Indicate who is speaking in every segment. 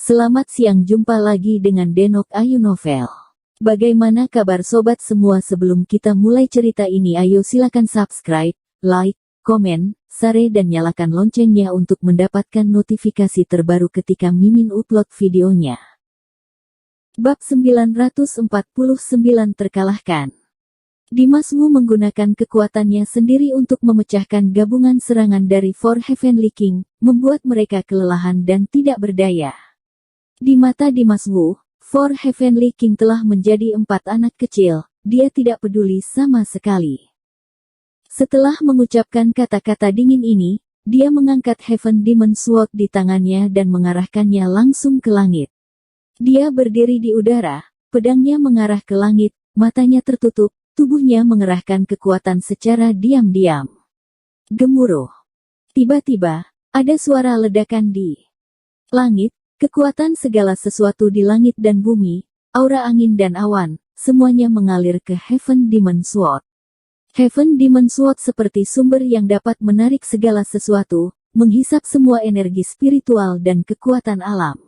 Speaker 1: Selamat siang, jumpa lagi dengan Denok Ayu Novel. Bagaimana kabar sobat semua? Sebelum kita mulai cerita ini, ayo silakan subscribe, like, komen, share dan nyalakan loncengnya untuk mendapatkan notifikasi terbaru ketika Mimin upload videonya. Bab 949 terkalahkan. Dimas Wu menggunakan kekuatannya sendiri untuk memecahkan gabungan serangan dari Four Heavenly King, membuat mereka kelelahan dan tidak berdaya. Di mata Dimas Wu, Four Heavenly King telah menjadi 4 anak kecil, dia tidak peduli sama sekali. Setelah mengucapkan kata-kata dingin ini, dia mengangkat Heaven Demon Sword di tangannya dan mengarahkannya langsung ke langit. Dia berdiri di udara, pedangnya mengarah ke langit, matanya tertutup, tubuhnya mengerahkan kekuatan secara diam-diam. Gemuruh. Tiba-tiba, ada suara ledakan di langit. Kekuatan segala sesuatu di langit dan bumi, aura angin dan awan, semuanya mengalir ke Heaven Demon Sword. Heaven Demon Sword seperti sumber yang dapat menarik segala sesuatu, menghisap semua energi spiritual dan kekuatan alam.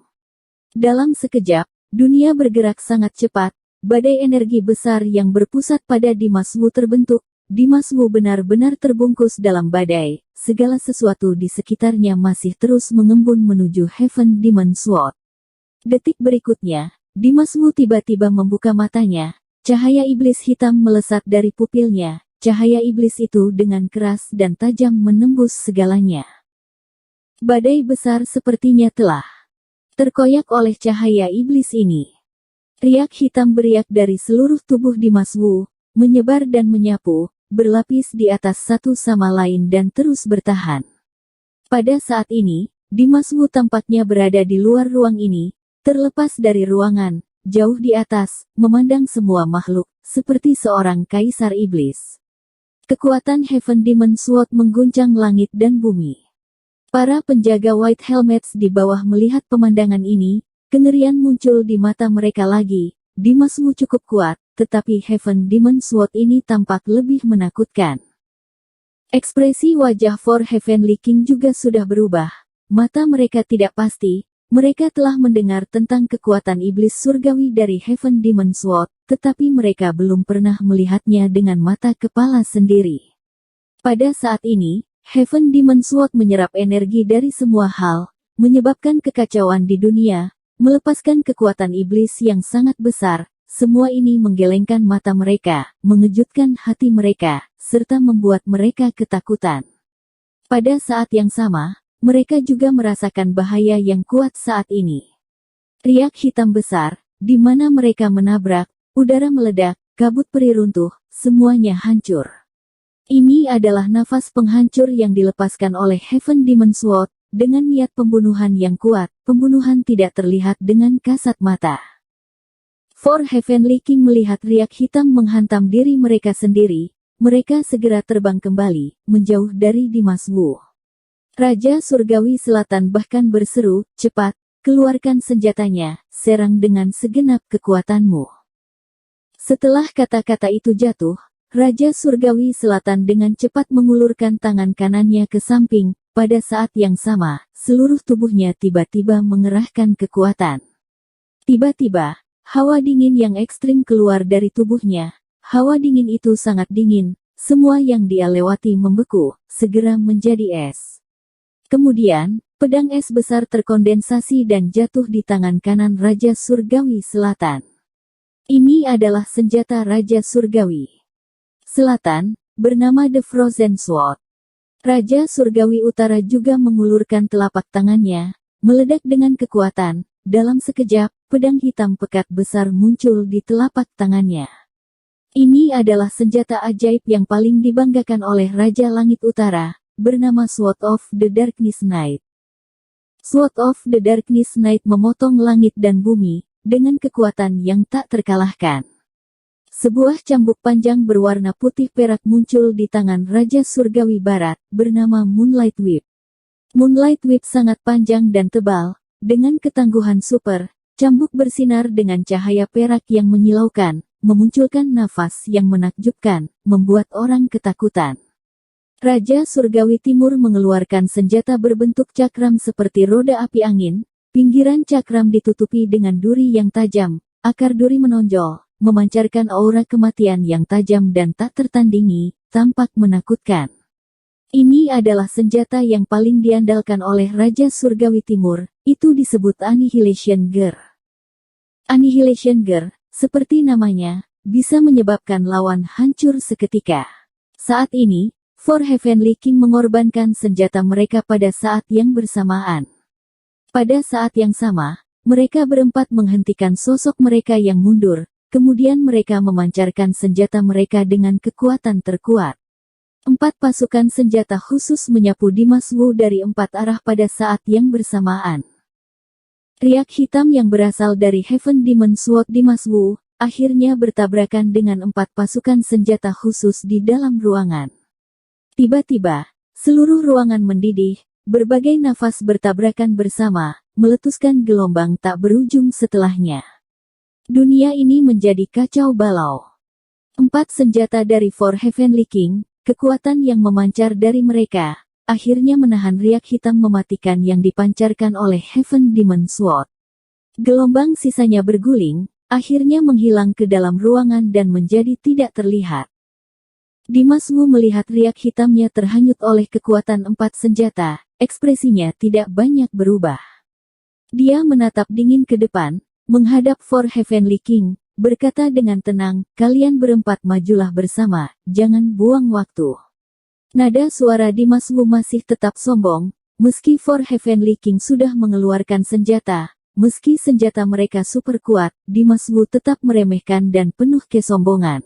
Speaker 1: Dalam sekejap, dunia bergerak sangat cepat, badai energi besar yang berpusat pada Dimas Wu terbentuk. Dimas Wu benar-benar terbungkus dalam badai, segala sesuatu di sekitarnya masih terus mengembun menuju Heaven Demon Sword. Detik berikutnya, Dimas Wu tiba-tiba membuka matanya, cahaya iblis hitam melesat dari pupilnya, cahaya iblis itu dengan keras dan tajam menembus segalanya. Badai besar sepertinya telah terkoyak oleh cahaya iblis ini. Riak hitam beriak dari seluruh tubuh Dimas Wu, menyebar dan menyapu, berlapis di atas satu sama lain dan terus bertahan. Pada saat ini, Dimas Wu tampaknya berada di luar ruang ini, terlepas dari ruangan, jauh di atas, memandang semua makhluk, seperti seorang kaisar iblis. Kekuatan Heaven Demon Sword mengguncang langit dan bumi. Para penjaga White Helmets di bawah melihat pemandangan ini, kengerian muncul di mata mereka lagi. Dimas Wu cukup kuat, tetapi Heaven Demon Sword ini tampak lebih menakutkan. Ekspresi wajah Four Heavenly King juga sudah berubah. Mata mereka tidak pasti, mereka telah mendengar tentang kekuatan iblis surgawi dari Heaven Demon Sword, tetapi mereka belum pernah melihatnya dengan mata kepala sendiri. Pada saat ini, Heaven Demon Sword menyerap energi dari semua hal, menyebabkan kekacauan di dunia, melepaskan kekuatan iblis yang sangat besar. Semua ini menggelengkan mata mereka, mengejutkan hati mereka, serta membuat mereka ketakutan. Pada saat yang sama, mereka juga merasakan bahaya yang kuat saat ini. Riak hitam besar, di mana mereka menabrak, udara meledak, kabut peri runtuh, semuanya hancur. Ini adalah nafas penghancur yang dilepaskan oleh Heaven Demon Sword, dengan niat pembunuhan yang kuat, pembunuhan tidak terlihat dengan kasat mata. Four Heavenly King melihat riak hitam menghantam diri mereka sendiri, mereka segera terbang kembali, menjauh dari Dimas Wu. Raja Surgawi Selatan bahkan berseru, cepat, keluarkan senjatanya, serang dengan segenap kekuatanmu. Setelah kata-kata itu jatuh, Raja Surgawi Selatan dengan cepat mengulurkan tangan kanannya ke samping, pada saat yang sama, seluruh tubuhnya tiba-tiba mengerahkan kekuatan. Tiba-tiba, hawa dingin yang ekstrim keluar dari tubuhnya. Hawa dingin itu sangat dingin, semua yang dia lewati membeku, segera menjadi es. Kemudian, pedang es besar terkondensasi dan jatuh di tangan kanan Raja Surgawi Selatan. Ini adalah senjata Raja Surgawi Selatan, bernama The Frozen Sword. Raja Surgawi Utara juga mengulurkan telapak tangannya, meledak dengan kekuatan. Dalam sekejap, pedang hitam pekat besar muncul di telapak tangannya. Ini adalah senjata ajaib yang paling dibanggakan oleh Raja Langit Utara, bernama Sword of the Darkness Knight. Sword of the Darkness Knight memotong langit dan bumi, dengan kekuatan yang tak terkalahkan. Sebuah cambuk panjang berwarna putih perak muncul di tangan Raja Surgawi Barat, bernama Moonlight Whip. Moonlight Whip sangat panjang dan tebal, dengan ketangguhan super. Cambuk bersinar dengan cahaya perak yang menyilaukan, memunculkan nafas yang menakjubkan, membuat orang ketakutan. Raja Surgawi Timur mengeluarkan senjata berbentuk cakram seperti roda api angin, Pinggiran cakram ditutupi dengan duri yang tajam, akar duri menonjol, memancarkan aura kematian yang tajam dan tak tertandingi, tampak menakutkan. Ini adalah senjata yang paling diandalkan oleh Raja Surgawi Timur, itu disebut Annihilation Gear. Annihilation Gear, seperti namanya, bisa menyebabkan lawan hancur seketika. Saat ini, Four Heavenly King mengorbankan senjata mereka pada saat yang bersamaan. Pada saat yang sama, mereka berempat menghentikan sosok mereka yang mundur, kemudian mereka memancarkan senjata mereka dengan kekuatan terkuat. 4 pasukan senjata khusus menyapu Dimas Wu dari 4 arah pada saat yang bersamaan. Riak hitam yang berasal dari Heaven Demon Sword Dimas Wu, akhirnya bertabrakan dengan 4 pasukan senjata khusus di dalam ruangan. Tiba-tiba, seluruh ruangan mendidih, berbagai nafas bertabrakan bersama, meletuskan gelombang tak berujung setelahnya. Dunia ini menjadi kacau balau. 4 senjata dari Four Heavenly King, kekuatan yang memancar dari mereka, akhirnya menahan riak hitam mematikan yang dipancarkan oleh Heaven Demon Sword. Gelombang sisanya berguling, akhirnya menghilang ke dalam ruangan dan menjadi tidak terlihat. Dimas Wu melihat riak hitamnya terhanyut oleh kekuatan 4 senjata, ekspresinya tidak banyak berubah. Dia menatap dingin ke depan, menghadap Four Heavenly King, berkata dengan tenang, kalian berempat majulah bersama, jangan buang waktu. Nada suara Dimas Wu masih tetap sombong, meski Four Heavenly King sudah mengeluarkan senjata, meski senjata mereka super kuat, Dimas Wu tetap meremehkan dan penuh kesombongan.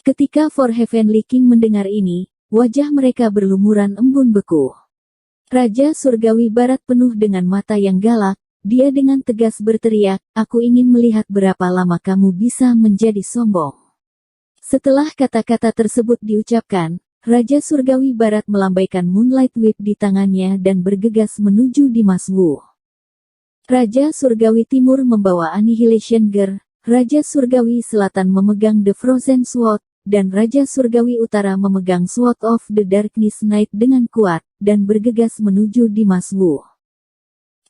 Speaker 1: Ketika Four Heavenly King mendengar ini, wajah mereka berlumuran embun beku. Raja Surgawi Barat penuh dengan mata yang galak, dia dengan tegas berteriak, aku ingin melihat berapa lama kamu bisa menjadi sombong. Setelah kata-kata tersebut diucapkan, Raja Surgawi Barat melambaikan Moonlight Whip di tangannya dan bergegas menuju Dimas Wu. Raja Surgawi Timur membawa Annihilation Gear, Raja Surgawi Selatan memegang The Frozen Sword, dan Raja Surgawi Utara memegang Sword of the Darkness Knight dengan kuat, dan bergegas menuju Dimas Wu.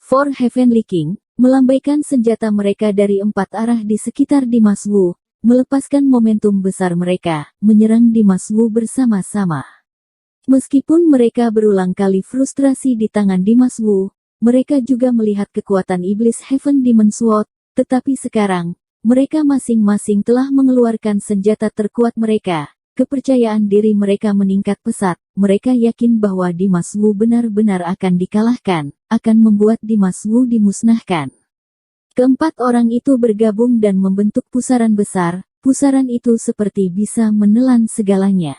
Speaker 1: Four Heavenly King melambaikan senjata mereka dari 4 arah di sekitar Dimas Wu, melepaskan momentum besar mereka, menyerang Dimas Wu bersama-sama. Meskipun mereka berulang kali frustrasi di tangan Dimas Wu, mereka juga melihat kekuatan iblis Heaven Demon Sword, tetapi sekarang, mereka masing-masing telah mengeluarkan senjata terkuat mereka. Kepercayaan diri mereka meningkat pesat, mereka yakin bahwa Dimas Wu benar-benar akan dikalahkan, akan membuat Dimas Wu dimusnahkan. Keempat orang itu bergabung dan membentuk pusaran besar, pusaran itu seperti bisa menelan segalanya.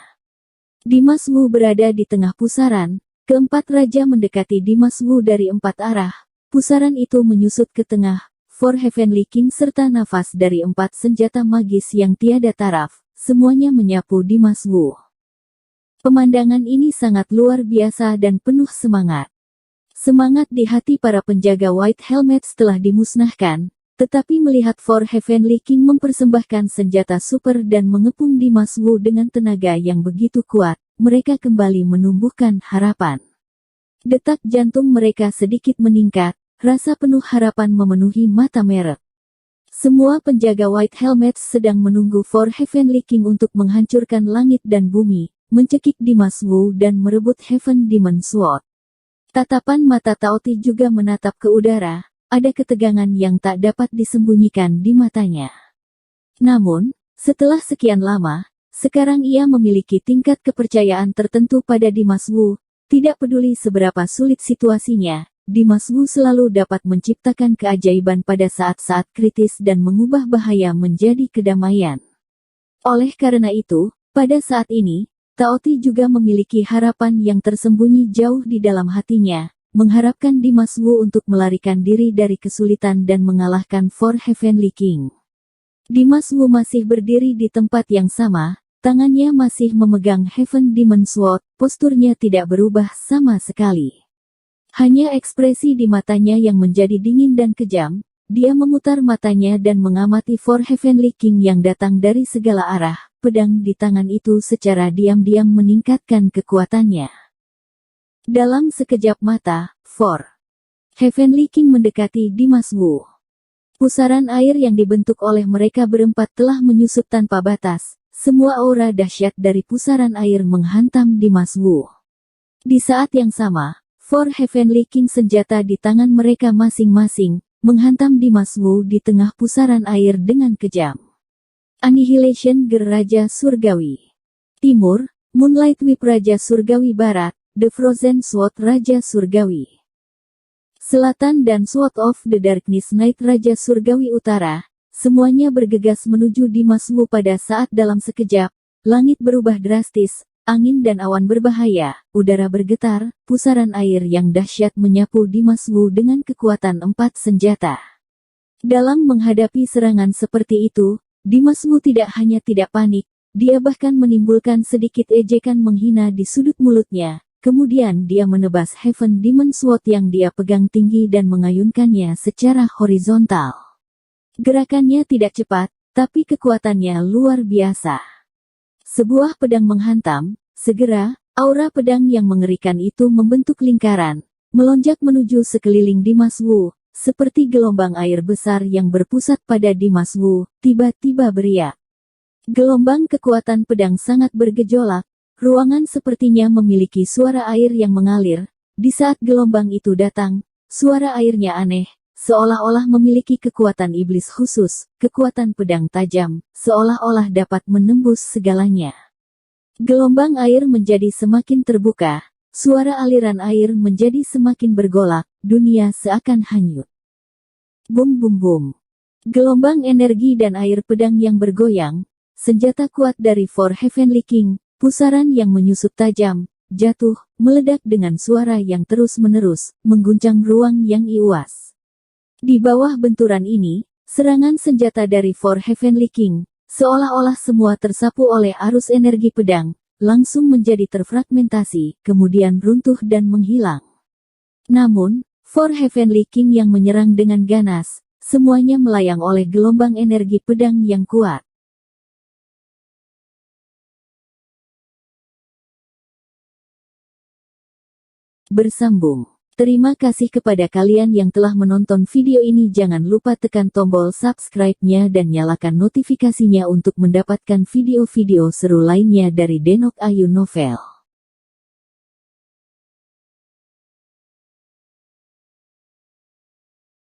Speaker 1: Dimas Wu berada di tengah pusaran, keempat raja mendekati Dimas Wu dari 4 arah, pusaran itu menyusut ke tengah, Four Heavenly King serta nafas dari 4 senjata magis yang tiada taraf, semuanya menyapu Dimas Wu. Pemandangan ini sangat luar biasa dan penuh semangat. Semangat di hati para penjaga White Helmet setelah dimusnahkan, tetapi melihat Four Heavenly King mempersembahkan senjata super dan mengepung Dimas Wu dengan tenaga yang begitu kuat, mereka kembali menumbuhkan harapan. Detak jantung mereka sedikit meningkat, rasa penuh harapan memenuhi mata mereka. Semua penjaga White Helmet sedang menunggu Four Heavenly King untuk menghancurkan langit dan bumi, mencekik Dimas Wu dan merebut Heaven Demon Sword. Tatapan mata Taoti juga menatap ke udara, ada ketegangan yang tak dapat disembunyikan di matanya. Namun, setelah sekian lama, sekarang ia memiliki tingkat kepercayaan tertentu pada Dimas Wu, tidak peduli seberapa sulit situasinya. Dimas Wu selalu dapat menciptakan keajaiban pada saat-saat kritis dan mengubah bahaya menjadi kedamaian. Oleh karena itu, pada saat ini, Taoti juga memiliki harapan yang tersembunyi jauh di dalam hatinya, mengharapkan Dimas Wu untuk melarikan diri dari kesulitan dan mengalahkan Four Heavenly King. Dimas Wu masih berdiri di tempat yang sama, tangannya masih memegang Heaven Demon Sword, posturnya tidak berubah sama sekali. Hanya ekspresi di matanya yang menjadi dingin dan kejam, dia memutar matanya dan mengamati Four Heavenly King yang datang dari segala arah, pedang di tangan itu secara diam-diam meningkatkan kekuatannya. Dalam sekejap mata, Four Heavenly King mendekati Dimas Wu. Pusaran air yang dibentuk oleh mereka berempat telah menyusut tanpa batas. Semua aura dahsyat dari pusaran air menghantam Dimas Wu. Di saat yang sama, Four Heavenly King senjata di tangan mereka masing-masing, menghantam Dimas Wu di tengah pusaran air dengan kejam. Annihilation Gear Raja Surgawi. Timur, Moonlight Whip Raja Surgawi. Barat, The Frozen Sword Raja Surgawi. Selatan dan Sword of the Darkness Knight Raja Surgawi. Utara, semuanya bergegas menuju Dimas Wu pada saat dalam sekejap, langit berubah drastis. Angin dan awan berbahaya, udara bergetar, pusaran air yang dahsyat menyapu Dimas Wu dengan kekuatan 4 senjata. Dalam menghadapi serangan seperti itu, Dimas Wu tidak hanya tidak panik, dia bahkan menimbulkan sedikit ejekan menghina di sudut mulutnya. Kemudian dia menebas Heaven Demon Sword yang dia pegang tinggi dan mengayunkannya secara horizontal. Gerakannya tidak cepat, tapi kekuatannya luar biasa. Sebuah pedang menghantam, segera, aura pedang yang mengerikan itu membentuk lingkaran, melonjak menuju sekeliling Dimas Wu, seperti gelombang air besar yang berpusat pada Dimas Wu, tiba-tiba beriak. Gelombang kekuatan pedang sangat bergejolak, ruangan sepertinya memiliki suara air yang mengalir. Di saat gelombang itu datang, suara airnya aneh, seolah-olah memiliki kekuatan iblis khusus, kekuatan pedang tajam, seolah-olah dapat menembus segalanya. Gelombang air menjadi semakin terbuka, suara aliran air menjadi semakin bergolak, dunia seakan hanyut. Bum bum bum. Gelombang energi dan air pedang yang bergoyang, senjata kuat dari Four Heavenly King, pusaran yang menyusut tajam, jatuh, meledak dengan suara yang terus-menerus, mengguncang ruang yang luas. Di bawah benturan ini, serangan senjata dari Four Heavenly King, seolah-olah semua tersapu oleh arus energi pedang, langsung menjadi terfragmentasi, kemudian runtuh dan menghilang. Namun, Four Heavenly King yang menyerang dengan ganas, semuanya melayang oleh gelombang energi pedang yang kuat. Bersambung. Terima kasih kepada kalian yang telah menonton video ini. Jangan lupa tekan tombol subscribe-nya dan nyalakan notifikasinya untuk mendapatkan video-video seru lainnya dari Denok Ayu Novel.